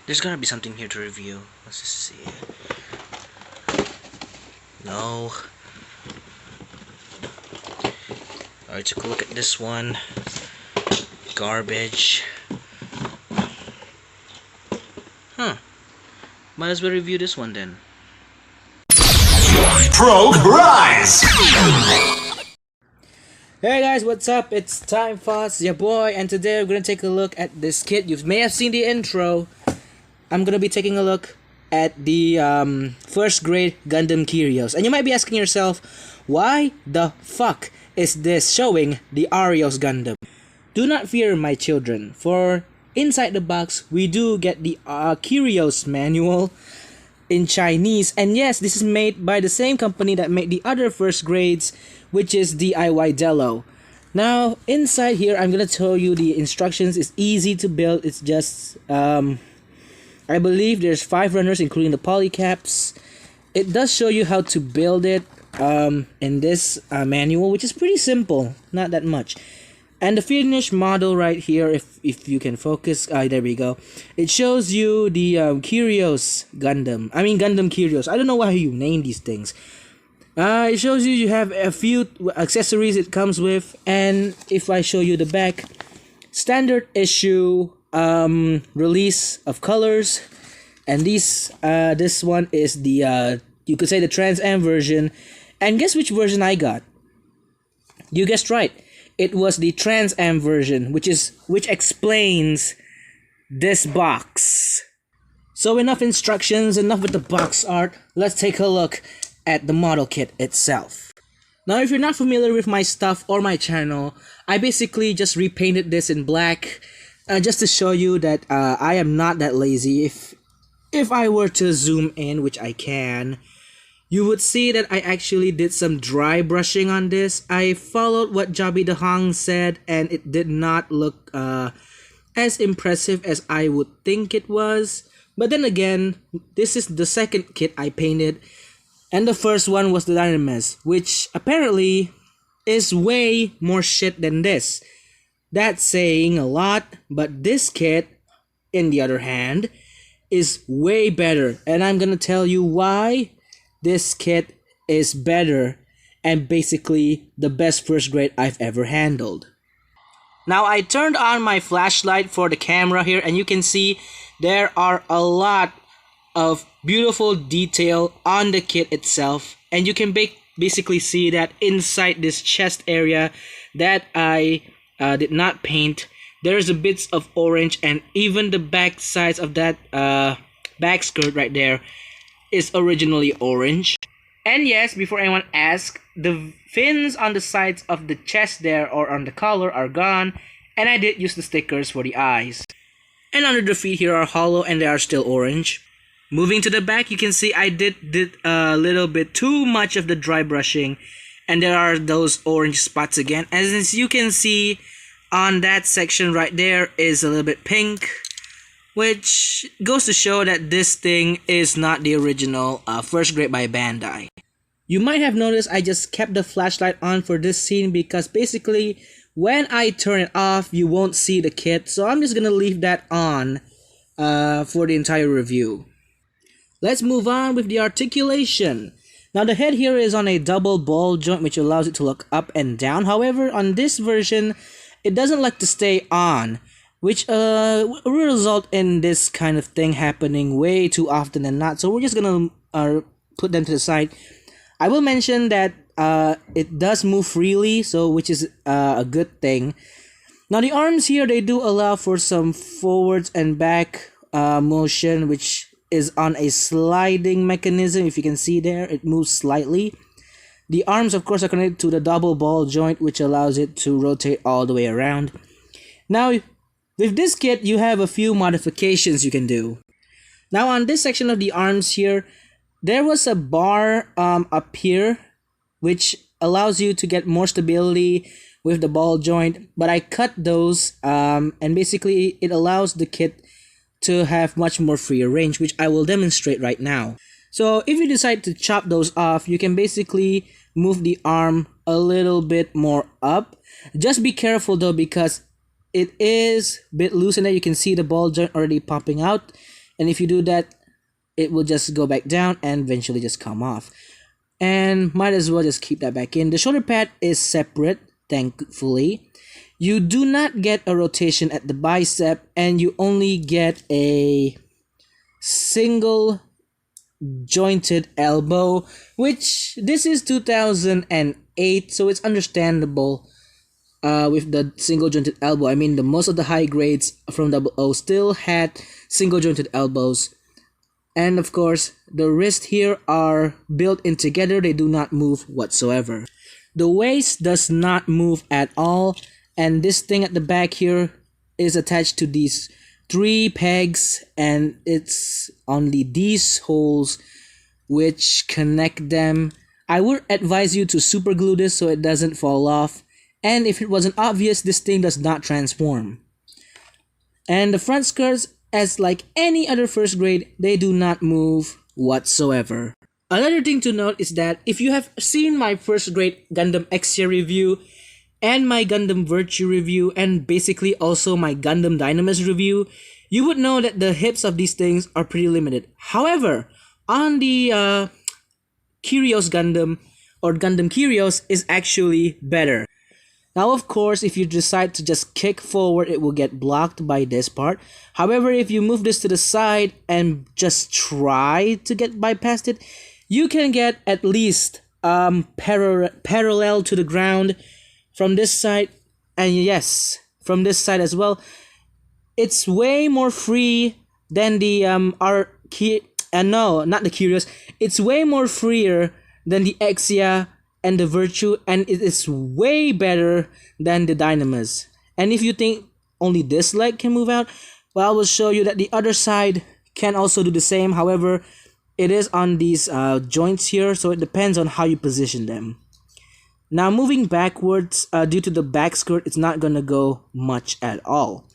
There's gotta be something here to review. Let's just see. No. Alright, take a look at this one. Garbage. Huh. Might as well review this one then. Progress! Hey guys, what's up? It's Time Foss, your boy, and today we're gonna take a look at this kit. You may have seen the intro. I'm gonna be taking a look at the first grade Gundam Kyrios. And you might be asking yourself, why the fuck is this showing the Kyrios Gundam? Do not fear, my children, for inside the box we do get the Kyrios manual in Chinese, and yes, this is made by the same company that made the other first grades, which is DIY Deylo. Now inside here I'm gonna tell you the instructions. It's easy to build. It's just I believe there's 5 runners including the polycaps. It does show you how to build it in this manual, which is pretty simple, not that much. And the finished model right here, if you can focus, there we go. It shows you the Kyrios Gundam. I mean Gundam Kyrios. I don't know why you name these things. It shows you have a few accessories it comes with, and if I show you the back, standard issue release of colors, and this one is the you could say the Trans Am version. And guess which version I got? You guessed right. It was the Trans Am version, which explains this box. So enough instructions, enough with the box art. Let's take a look at the model kit itself. Now, if you're not familiar with my stuff or my channel, I basically just repainted this in black, just to show you that I am not that lazy. If I were to zoom in, which I can, you would see that I actually did some dry brushing on this. I followed what Jabi Dahang said, and it did not look as impressive as I would think it was. But then again, this is the second kit I painted, and the first one was the Dynames, which apparently is way more shit than this. That's saying a lot, but this kit, in the other hand, is way better, and I'm gonna tell you why this kit is better and basically the best first grade I've ever handled. Now I turned on my flashlight for the camera here, and you can see there are a lot of beautiful detail on the kit itself, and you can basically see that inside this chest area that I did not paint, there's a bits of orange, and even the back sides of that back skirt right there is originally orange. And yes, before anyone asks, the fins on the sides of the chest there or on the collar are gone, and I did use the stickers for the eyes. And under the feet here are hollow and they are still orange. Moving to the back, you can see I did a little bit too much of the dry brushing, and there are those orange spots again. As you can see on that section right there is a little bit pink, which goes to show that this thing is not the original first grade by Bandai. You might have noticed I just kept the flashlight on for this scene because basically when I turn it off you won't see the kit, so I'm just gonna leave that on for the entire review. Let's move on with the articulation. Now the head here is on a double ball joint, which allows it to look up and down. However, on this version it doesn't like to stay on, which will result in this kind of thing happening way too often than not. So we're just gonna put them to the side. I will mention that it does move freely, so which is a good thing. Now the arms here, they do allow for some forwards and back motion, which is on a sliding mechanism. If you can see there, it moves slightly. The arms, of course, are connected to the double ball joint, which allows it to rotate all the way around. Now, with this kit, you have a few modifications you can do. Now, on this section of the arms here, there was a bar up here, which allows you to get more stability with the ball joint, but I cut those, and basically it allows the kit to have much more freer range, which I will demonstrate right now. So if you decide to chop those off, you can basically move the arm a little bit more up. Just be careful though, because it is a bit loose, and there you can see the ball joint already popping out. And if you do that, it will just go back down and eventually just come off. And might as well just keep that back in. The shoulder pad is separate, thankfully. You do not get a rotation at the bicep, and you only get a single jointed elbow, which this is 2008, so it's understandable with the single jointed elbow. I mean, the most of the high grades from 00 still had single jointed elbows. And of course, the wrists here are built in together, they do not move whatsoever. The waist does not move at all, and this thing at the back here is attached to these 3 pegs, and it's only these holes which connect them. I would advise you to super glue this so it doesn't fall off, and if it wasn't obvious, this thing does not transform. And the front skirts, as like any other first grade, they do not move whatsoever. Another thing to note is that if you have seen my first grade Gundam Exia review and my Gundam Virtue review and basically also my Gundam Dynamis review, you would know that the hips of these things are pretty limited. However, on the Kyrios Gundam or Gundam Kyrios is actually better. Now, of course, if you decide to just kick forward, it will get blocked by this part. However, if you move this to the side and just try to get bypassed it, you can get at least parallel to the ground from this side, and yes, from this side as well. It's way more free than the no, not the Kyrios. It's way more freer than the Exia and the Virtue, and it is way better than the Dynamis. And if you think only this leg can move out, well, I will show you that the other side can also do the same. However, it is on these joints here, so it depends on how you position them. Now, moving backwards, due to the back skirt, it's not gonna go much at all.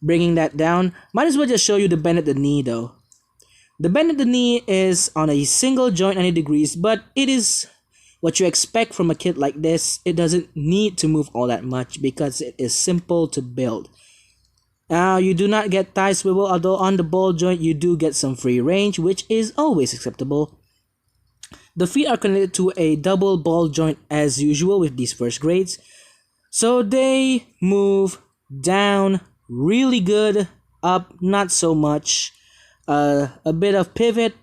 Bringing that down, might as well just show you the bend at the knee though. The bend at the knee is on a single joint 90 degrees, but it is what you expect from a kit like this. It doesn't need to move all that much because it is simple to build. Now, you do not get thigh swivel, although on the ball joint you do get some free range, which is always acceptable. The feet are connected to a double ball joint as usual with these first grades, so they move down really good, up not so much. A bit of pivot,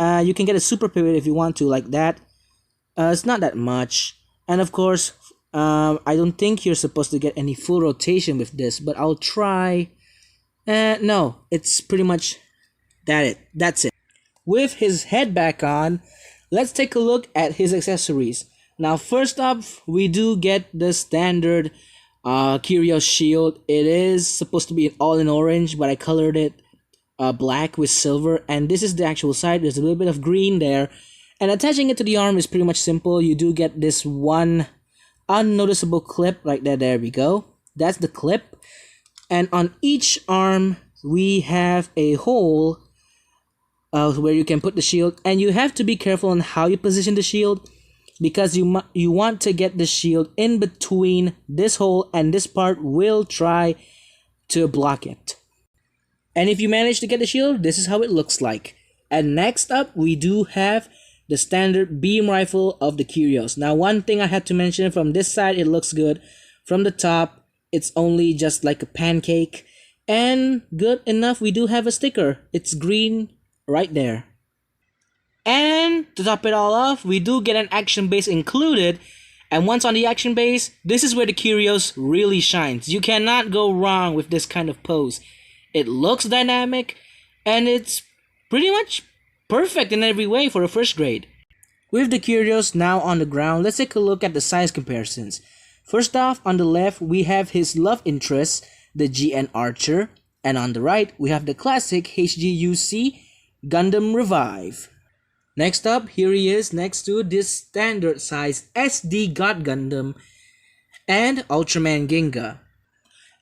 you can get a super pivot if you want to, like that. It's not that much, and of course I don't think you're supposed to get any full rotation with this, but I'll try. No, it's pretty much that's it. With his head back on, let's take a look at his accessories. Now, first up, we do get the standard Kyrios shield. It is supposed to be all in orange, but I colored it black with silver, and this is the actual side. There's a little bit of green there, and attaching it to the arm is pretty much simple. You do get this one unnoticeable clip right there. There we go. That's the clip, and on each arm we have a hole where you can put the shield, and you have to be careful on how you position the shield, because you want to get the shield in between this hole, and this part will try to block it. And if you manage to get the shield, this is how it looks like. And next up, we do have the standard beam rifle of the Kyrios. Now, one thing I had to mention, from this side it looks good. From the top, it's only just like a pancake. And good enough, we do have a sticker. It's green right there. And to top it all off, we do get an action base included. And once on the action base, this is where the Kyrios really shines. You cannot go wrong with this kind of pose. It looks dynamic, and it's pretty much perfect in every way for a first grade. With the Kyrios now on the ground, let's take a look at the size comparisons. First off, on the left, we have his love interest, the GN Archer. And on the right, we have the classic HGUC Gundam Revive. Next up, here he is next to this standard size SD God Gundam and Ultraman Ginga.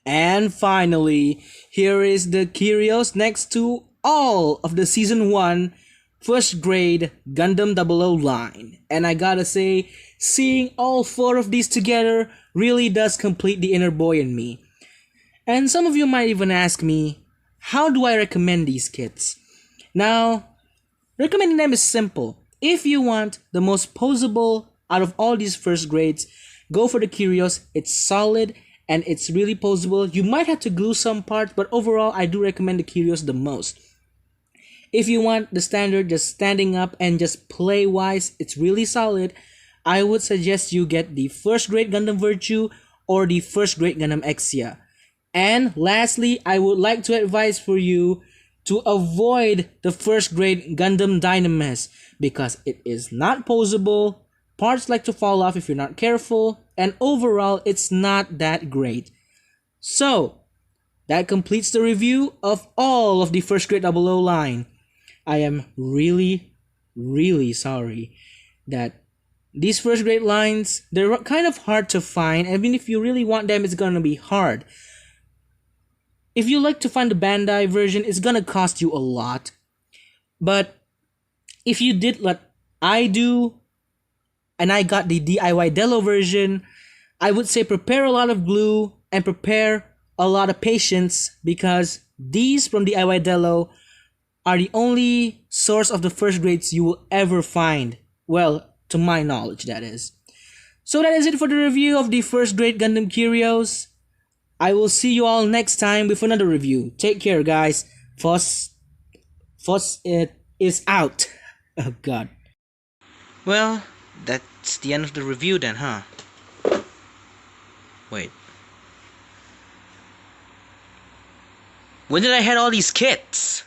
And finally, here is the Kyrios next to all of the Season 1 first grade Gundam 00 line. And I gotta say, seeing all 4 of these together really does complete the inner boy in me. And some of you might even ask me, how do I recommend these kits? Now, recommending them is simple. If you want the most posable out of all these first grades, go for the Kyrios. It's solid and it's really posable. You might have to glue some parts, but overall, I do recommend the Kyrios the most. If you want the standard, just standing up and just play wise, it's really solid. I would suggest you get the first grade Gundam Virtue or the first grade Gundam Exia. And lastly, I would like to advise for you to avoid the first grade Gundam Dynamis because it is not posable, parts like to fall off if you're not careful, and overall it's not that great. So, that completes the review of all of the first grade 00 line. I am really, really sorry that these first grade lines, they're kind of hard to find. I mean, if you really want them, it's gonna be hard. If you like to find the Bandai version, it's gonna cost you a lot. But if you did what I do, and I got the DIY Deylo version, I would say prepare a lot of glue and prepare a lot of patience because these from DIY Deylo are the only source of the first grades you will ever find. Well, to my knowledge, that is. So that is it for the review of the first grade Gundam Kyrios. I will see you all next time with another review. Take care, guys. Foss it is out. Oh god. Well, that's the end of the review then, huh? Wait. When did I had all these kits?